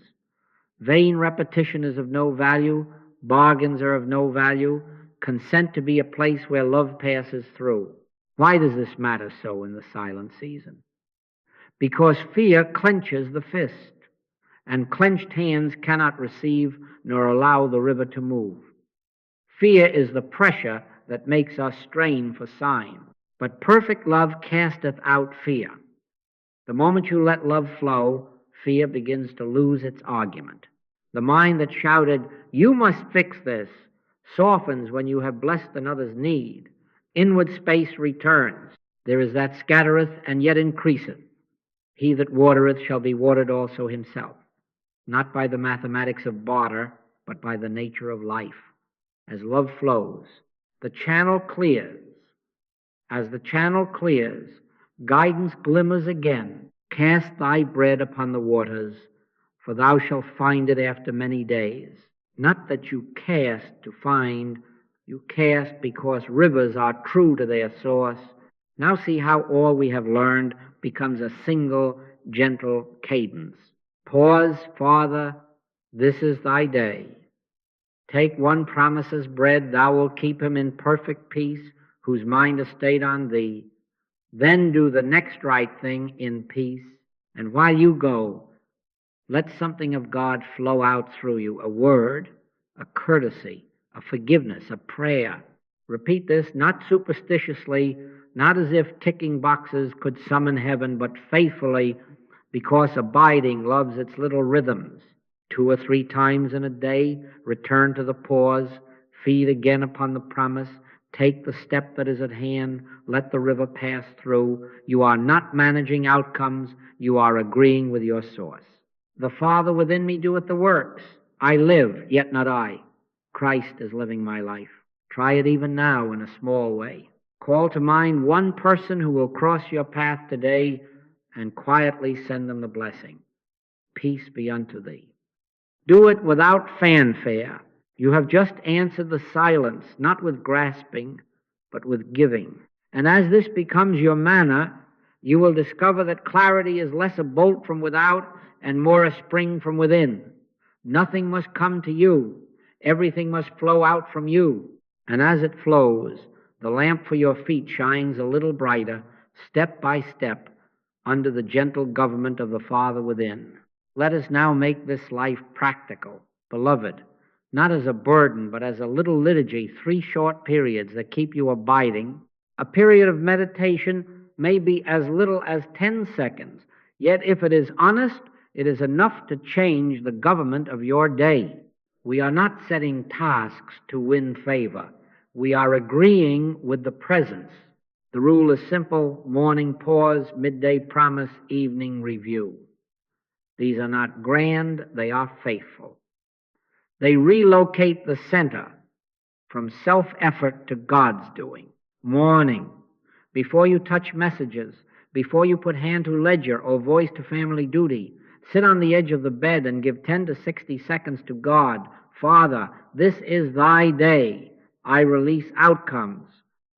Vain repetition is of no value. Bargains are of no value. Consent to be a place where love passes through. Why does this matter so in the silent season? Because fear clenches the fist, and clenched hands cannot receive nor allow the river to move. Fear is the pressure that makes us strain for sign. But perfect love casteth out fear. The moment you let love flow, fear begins to lose its argument. The mind that shouted, you must fix this, softens when you have blessed another's need. Inward space returns. There is that scattereth and yet increaseth. He that watereth shall be watered also himself, not by the mathematics of barter, but by the nature of life. As love flows, the channel clears. As the channel clears, guidance glimmers again. Cast thy bread upon the waters, for thou shalt find it after many days. Not that you cast to find, you cast because rivers are true to their source. Now see how all we have learned becomes a single, gentle cadence. Pause, Father, this is thy day. Take one promise as bread, thou wilt keep him in perfect peace, whose mind is stayed on thee. Then do the next right thing in peace. And while you go, let something of God flow out through you, a word, a courtesy, a forgiveness, a prayer. Repeat this not superstitiously, not as if ticking boxes could summon heaven, but faithfully, because abiding loves its little rhythms. 2 or 3 times in a day, return to the pause, feed again upon the promise, take the step that is at hand, let the river pass through. You are not managing outcomes, you are agreeing with your source. The Father within me doeth the works. I live, yet not I. Christ is living my life. Try it even now in a small way. Call to mind one person who will cross your path today and quietly send them the blessing. Peace be unto thee. Do it without fanfare. You have just answered the silence, not with grasping, but with giving. And as this becomes your manner, you will discover that clarity is less a bolt from without and more a spring from within. Nothing must come to you. Everything must flow out from you. And as it flows, the lamp for your feet shines a little brighter, step by step, under the gentle government of the Father within. Let us now make this life practical, beloved, not as a burden, but as a little liturgy, 3 short periods that keep you abiding. A period of meditation may be as little as 10 seconds, yet if it is honest, it is enough to change the government of your day. We are not setting tasks to win favor. We are agreeing with the presence. The rule is simple: morning pause, midday promise, evening review. These are not grand, they are faithful. They relocate the center from self-effort to God's doing. Morning, before you touch messages, before you put hand to ledger or voice to family duty, sit on the edge of the bed and give 10 to 60 seconds to God. Father, this is thy day. I release outcomes.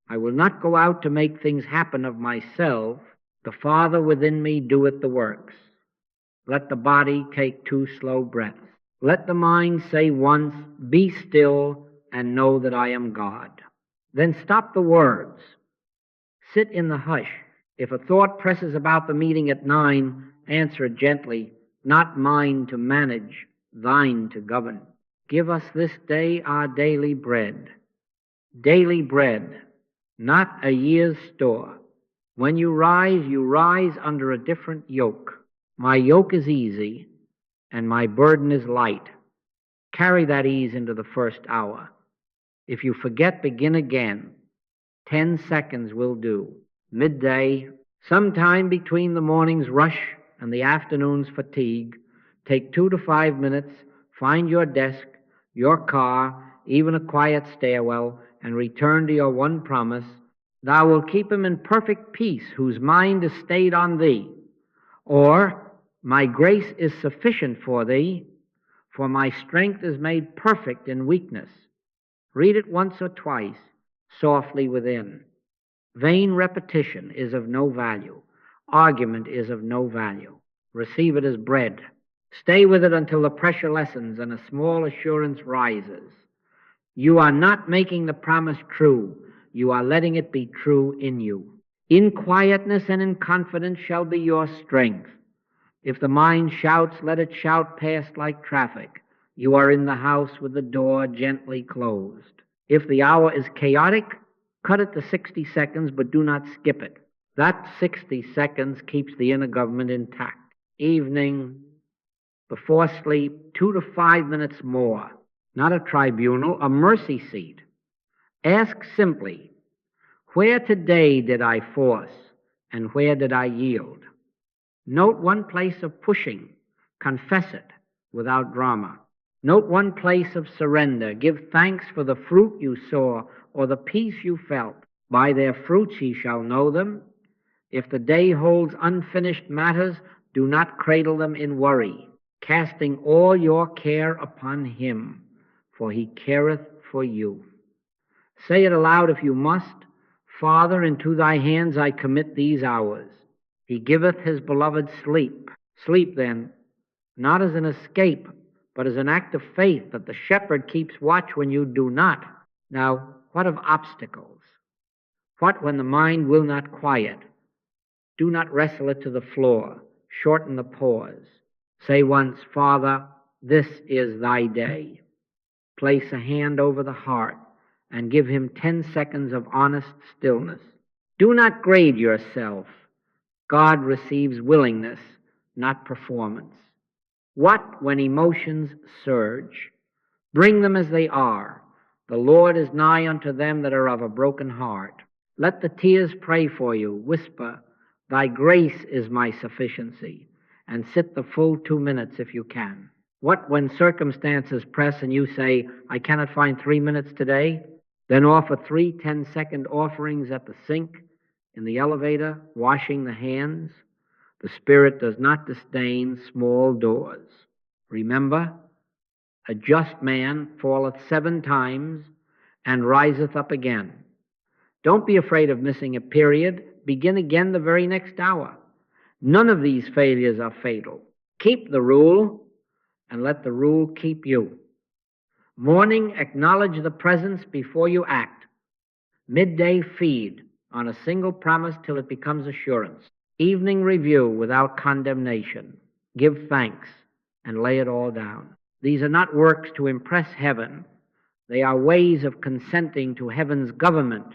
I will not go out to make things happen of myself. The Father within me doeth the works. Let the body take 2 slow breaths. Let the mind say once, be still and know that I am God. Then stop the words. Sit in the hush. If a thought presses about the meeting at 9, answer it gently, not mine to manage, thine to govern. Give us this day our daily bread. Daily bread, not a year's store. When you rise under a different yoke. My yoke is easy, and my burden is light. Carry that ease into the first hour. If you forget, begin again. 10 seconds will do. Midday, sometime between the morning's rush and the afternoon's fatigue, take 2 to 5 minutes, find your desk, your car, even a quiet stairwell, and return to your one promise. Thou wilt keep him in perfect peace, whose mind is stayed on thee. Or, my grace is sufficient for thee, for my strength is made perfect in weakness. Read it once or twice, softly within. Vain repetition is of no value. Argument is of no value. Receive it as bread. Stay with it until the pressure lessens and a small assurance rises. You are not making the promise true. You are letting it be true in you. In quietness and in confidence shall be your strength. If the mind shouts, let it shout past like traffic. You are in the house with the door gently closed. If the hour is chaotic, cut it to 60 seconds, but do not skip it. That 60 seconds keeps the inner government intact. Evening, before sleep, 2 to 5 minutes more. Not a tribunal, a mercy seat. Ask simply, where today did I force and where did I yield? Note one place of pushing. Confess it without drama. Note one place of surrender. Give thanks for the fruit you saw or the peace you felt. By their fruits ye shall know them. If the day holds unfinished matters, do not cradle them in worry, casting all your care upon him, for he careth for you. Say it aloud if you must. Father, into thy hands I commit these hours. He giveth his beloved sleep. Sleep, then, not as an escape, but as an act of faith that the shepherd keeps watch when you do not. Now, what of obstacles? What when the mind will not quiet? Do not wrestle it to the floor. Shorten the pause. Say once, Father, this is thy day. Place a hand over the heart and give him 10 seconds of honest stillness. Do not grade yourself. God receives willingness, not performance. What when emotions surge? Bring them as they are. The Lord is nigh unto them that are of a broken heart. Let the tears pray for you. Whisper, thy grace is my sufficiency. And sit the full 2 minutes if you can. What when circumstances press and you say, I cannot find 3 minutes today? Then offer 3 10-second offerings at the sink, in the elevator, washing the hands. The Spirit does not disdain small doors. Remember, a just man falleth 7 times and riseth up again. Don't be afraid of missing a period. Begin again the very next hour. None of these failures are fatal. Keep the rule and let the rule keep you. Morning, acknowledge the presence before you act. Midday, feed on a single promise till it becomes assurance. Evening, review without condemnation. Give thanks and lay it all down. These are not works to impress heaven. They are ways of consenting to heaven's government.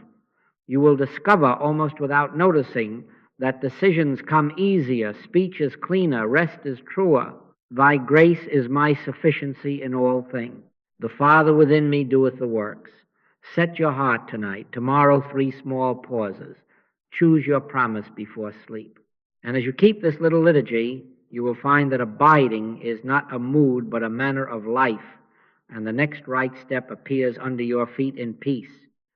You will discover almost without noticing that decisions come easier, speech is cleaner, rest is truer. Thy grace is my sufficiency in all things. The Father within me doeth the works. Set your heart tonight. Tomorrow, 3 small pauses. Choose your promise before sleep. And as you keep this little liturgy, you will find that abiding is not a mood but a manner of life, and the next right step appears under your feet in peace.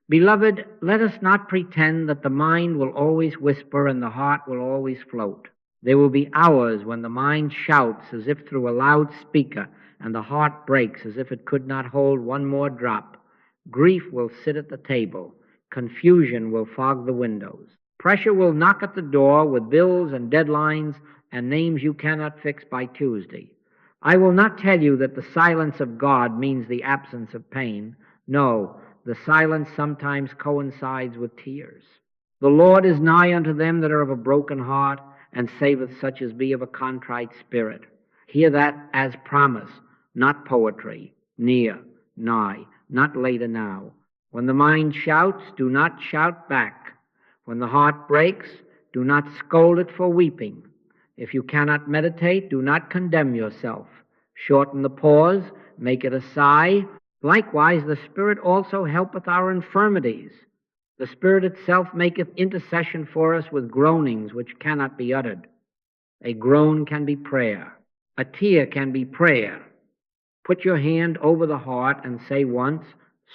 Beloved, let us not pretend that the mind will always whisper and the heart will always float. There will be hours when the mind shouts as if through a loudspeaker, and the heart breaks as if it could not hold one more drop. Grief will sit at the table. Confusion will fog the windows. Pressure will knock at the door with bills and deadlines and names you cannot fix by Tuesday. I will not tell you that the silence of God means the absence of pain. No, the silence sometimes coincides with tears. The Lord is nigh unto them that are of a broken heart, and saveth such as be of a contrite spirit. Hear that as promise, not poetry. Near, nigh, not later now. When the mind shouts, do not shout back. When the heart breaks, do not scold it for weeping. If you cannot meditate, do not condemn yourself. Shorten the pause, make it a sigh. Likewise, the Spirit also helpeth our infirmities. The Spirit itself maketh intercession for us with groanings which cannot be uttered. A groan can be prayer. A tear can be prayer. Put your hand over the heart and say once,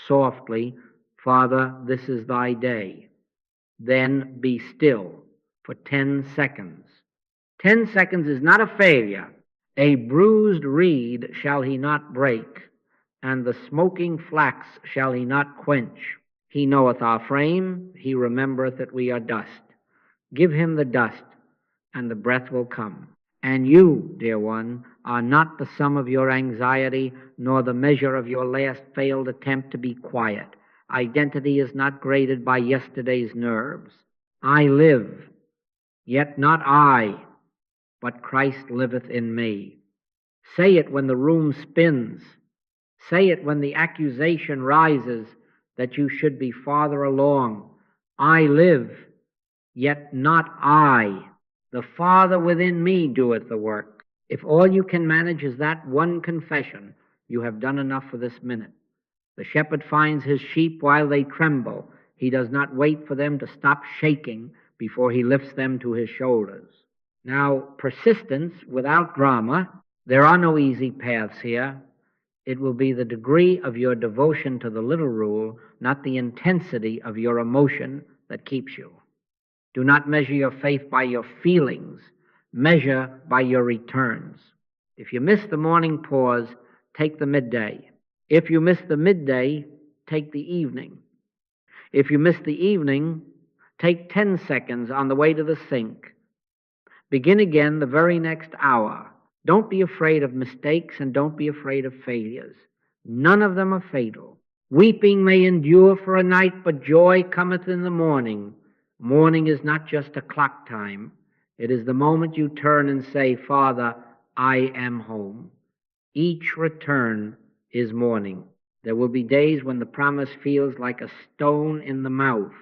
softly, Father, this is thy day. Then be still for 10 seconds. 10 seconds is not a failure. A bruised reed shall he not break, and the smoking flax shall he not quench. He knoweth our frame, he remembereth that we are dust. Give him the dust, and the breath will come. And you, dear one, are not the sum of your anxiety, nor the measure of your last failed attempt to be quiet. Identity is not graded by yesterday's nerves. I live, yet not I, but Christ liveth in me. Say it when the room spins. Say it when the accusation rises that you should be farther along. I live, yet not I. The Father within me doeth the work. If all you can manage is that one confession, you have done enough for this minute. The shepherd finds his sheep while they tremble. He does not wait for them to stop shaking before he lifts them to his shoulders. Now, persistence without drama. There are no easy paths here. It will be the degree of your devotion to the little rule, not the intensity of your emotion, that keeps you. Do not measure your faith by your feelings. Measure by your returns. If you miss the morning pause, take the midday. If you miss the midday, take the evening. If you miss the evening, take 10 seconds on the way to the sink. Begin again the very next hour. Don't be afraid of mistakes and don't be afraid of failures. None of them are fatal. Weeping may endure for a night, but joy cometh in the morning. Morning is not just a clock time. It is the moment you turn and say, Father, I am home. Each return is morning. There will be days when the promise feels like a stone in the mouth.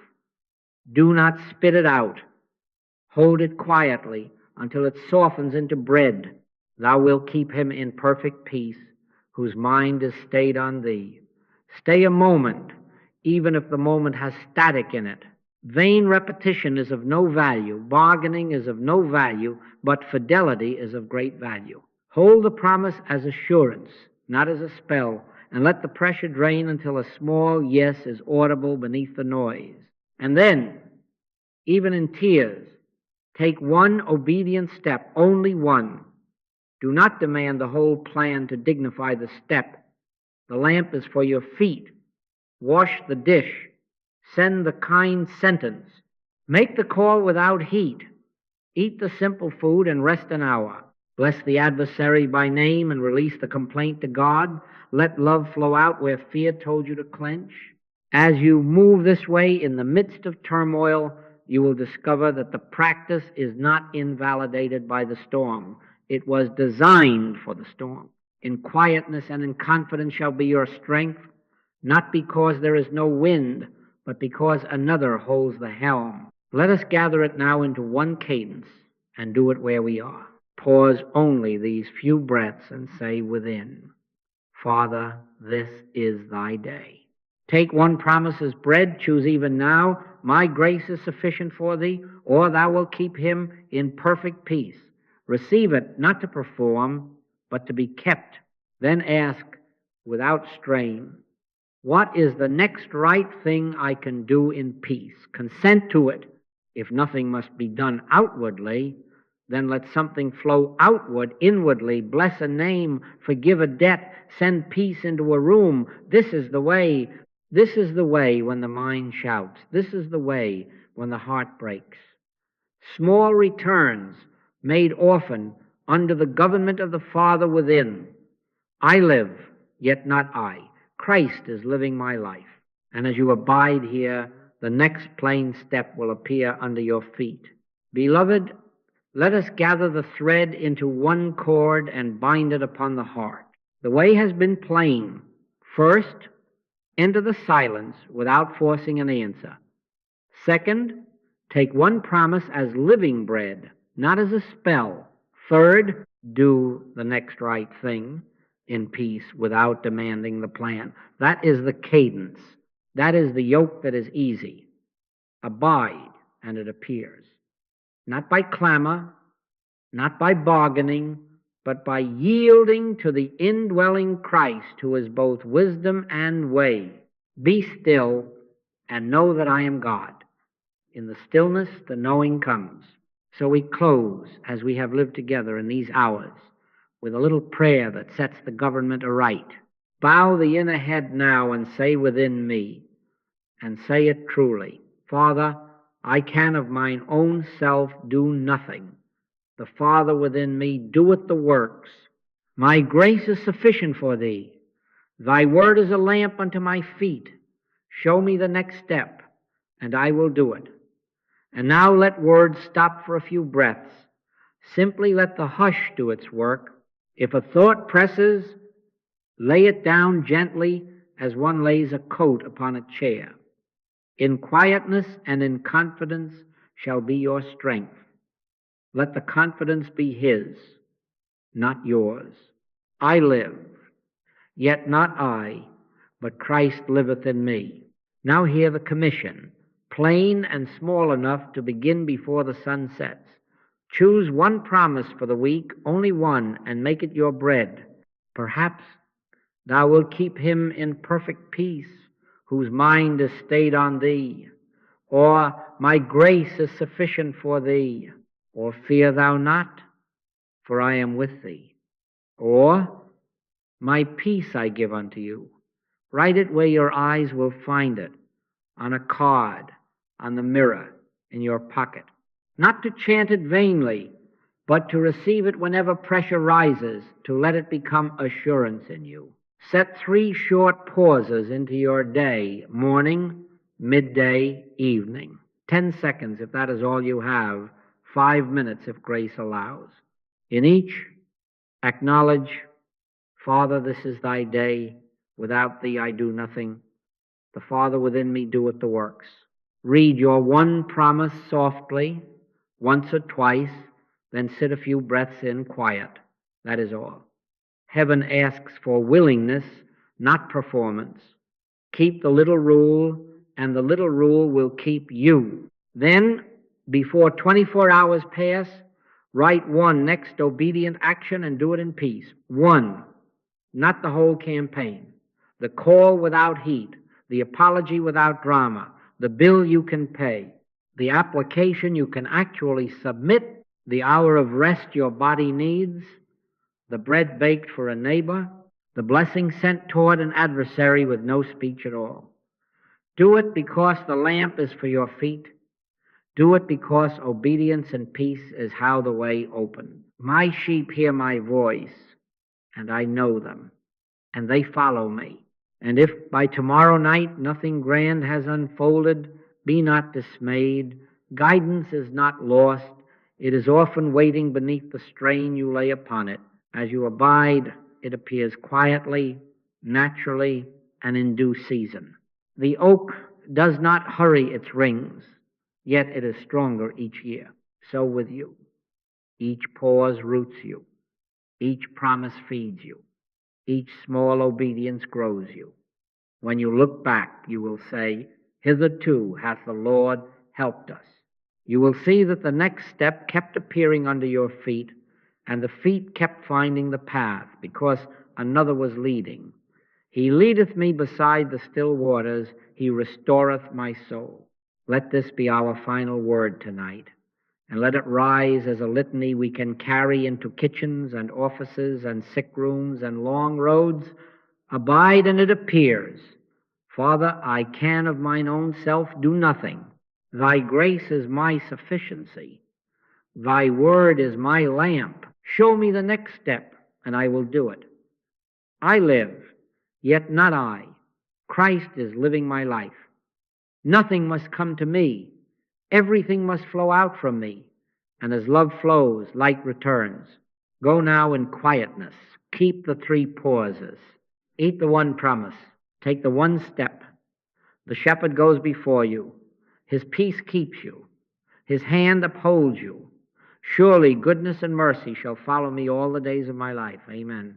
Do not spit it out. Hold it quietly until it softens into bread. Thou wilt keep him in perfect peace, whose mind is stayed on thee. Stay a moment, even if the moment has static in it. Vain repetition is of no value. Bargaining is of no value, but fidelity is of great value. Hold the promise as assurance, not as a spell, and let the pressure drain until a small yes is audible beneath the noise. And then, even in tears, take one obedient step, only one. Do not demand the whole plan to dignify the step. The lamp is for your feet. Wash the dish. Send the kind sentence. Make the call without heat. Eat the simple food and rest an hour. Bless the adversary by name and release the complaint to God. Let love flow out where fear told you to clench. As you move this way in the midst of turmoil, you will discover that the practice is not invalidated by the storm. It was designed for the storm. In quietness and in confidence shall be your strength, not because there is no wind, but because another holds the helm. Let us gather it now into one cadence and do it where we are. Pause only these few breaths and say within, Father, this is thy day. Take one promise as bread, choose even now, my grace is sufficient for thee, or thou wilt keep him in perfect peace. Receive it not to perform, but to be kept. Then ask without strain, what is the next right thing I can do in peace? Consent to it. If nothing must be done outwardly, then let something flow outward, inwardly. Bless a name, forgive a debt, send peace into a room. This is the way. This is the way when the mind shouts. This is the way when the heart breaks. Small returns made often under the government of the Father within. I live, yet not I. Christ is living my life. And as you abide here, the next plain step will appear under your feet. Beloved, let us gather the thread into one cord and bind it upon the heart. The way has been plain. First, enter the silence without forcing an answer. Second, take one promise as living bread, not as a spell. Third, do the next right thing in peace without demanding the plan. That is the cadence. That is the yoke that is easy. Abide, and it appears. Not by clamor, not by bargaining, but by yielding to the indwelling Christ, who is both wisdom and way. Be still and know that I am God. In the stillness, the knowing comes. So we close, as we have lived together in these hours, with a little prayer that sets the government aright. Bow the inner head now and say within me, and say it truly, Father, I can of mine own self do nothing. The Father within me doeth the works. My grace is sufficient for thee. Thy word is a lamp unto my feet. Show me the next step, and I will do it. And now let words stop for a few breaths. Simply let the hush do its work. If a thought presses, lay it down gently as one lays a coat upon a chair. In quietness and in confidence shall be your strength. Let the confidence be his, not yours. I live, yet not I, but Christ liveth in me. Now hear the commission, plain and small enough to begin before the sun sets. Choose one promise for the week, only one, and make it your bread. Perhaps thou wilt keep him in perfect peace, whose mind is stayed on thee. Or, my grace is sufficient for thee. Or, fear thou not, for I am with thee. Or, my peace I give unto you. Write it where your eyes will find it, on a card, on the mirror, in your pocket. Not to chant it vainly, but to receive it whenever pressure rises, to let it become assurance in you. Set 3 short pauses into your day, morning, midday, evening. 10 seconds if that is all you have, 5 minutes if grace allows. In each, acknowledge, Father, this is thy day. Without thee I do nothing. The Father within me doeth the works. Read your one promise softly, once or twice, then sit a few breaths in quiet. That is all. Heaven asks for willingness, not performance. Keep the little rule, and the little rule will keep you. Then, before 24 hours pass, write one next obedient action and do it in peace. One, not the whole campaign. The call without heat, the apology without drama, the bill you can pay, the application you can actually submit, the hour of rest your body needs, the bread baked for a neighbor, the blessing sent toward an adversary with no speech at all. Do it because the lamp is for your feet. Do it because obedience and peace is how the way opens. My sheep hear my voice, and I know them, and they follow me. And if by tomorrow night nothing grand has unfolded, be not dismayed. Guidance is not lost. It is often waiting beneath the strain you lay upon it. As you abide, it appears quietly, naturally, and in due season. The oak does not hurry its rings, yet it is stronger each year. So with you. Each pause roots you. Each promise feeds you. Each small obedience grows you. When you look back, you will say, hitherto hath the Lord helped us. You will see that the next step kept appearing under your feet, and the feet kept finding the path, because another was leading. He leadeth me beside the still waters. He restoreth my soul. Let this be our final word tonight, and let it rise as a litany we can carry into kitchens and offices and sick rooms and long roads. Abide, and it appears. Father, I can of mine own self do nothing. Thy grace is my sufficiency. Thy word is my lamp. Show me the next step, and I will do it. I live, yet not I. Christ is living my life. Nothing must come to me. Everything must flow out from me. And as love flows, light returns. Go now in quietness. Keep the 3 pauses. Eat the one promise. Take the one step. The shepherd goes before you. His peace keeps you. His hand upholds you. Surely goodness and mercy shall follow me all the days of my life. Amen.